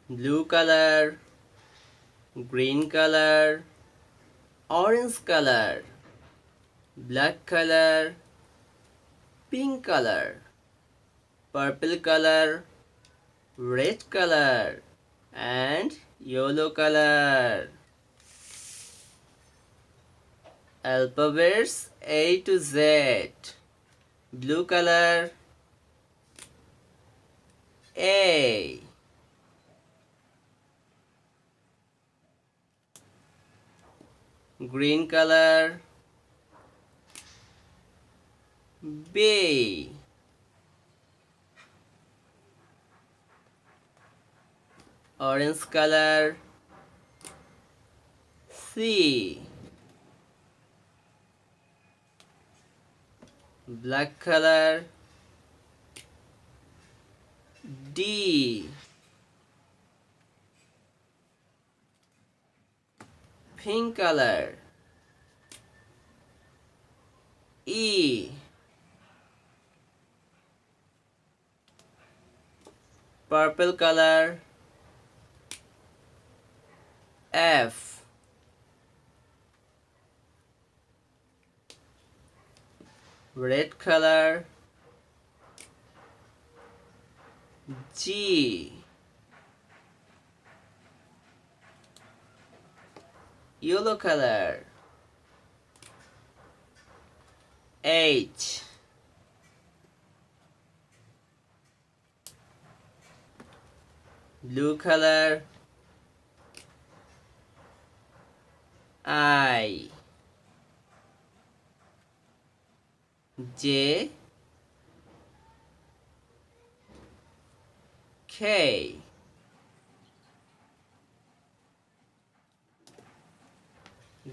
blue color, green color, orange color, black color, pink color, purple color, red color, and yellow color. Alphabets A to Z. Blue color A. Green color B. Orange color C. Black color D. Pink color E. Purple color F. Red color G. Yellow color H. Blue color I. J. K.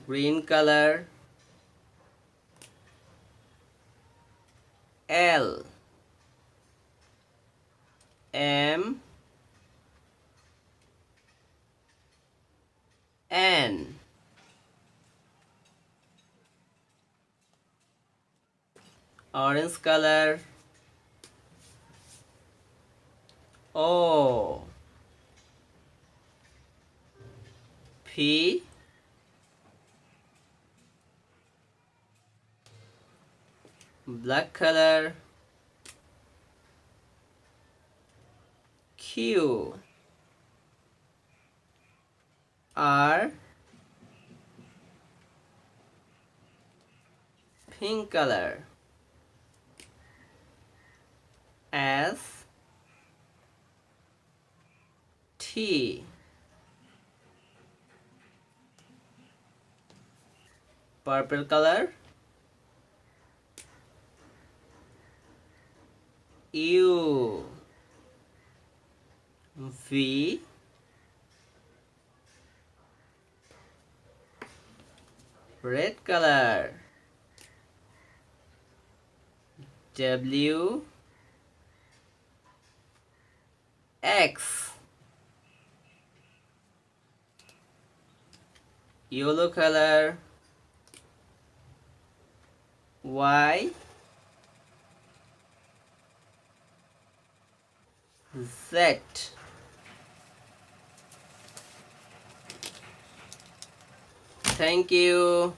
Green color L. M. N. Orange color O. P. Black color Q. R. Pink color S. T. Purple color U. V. Red color W. X. Yellow color Y. Z. Thank you.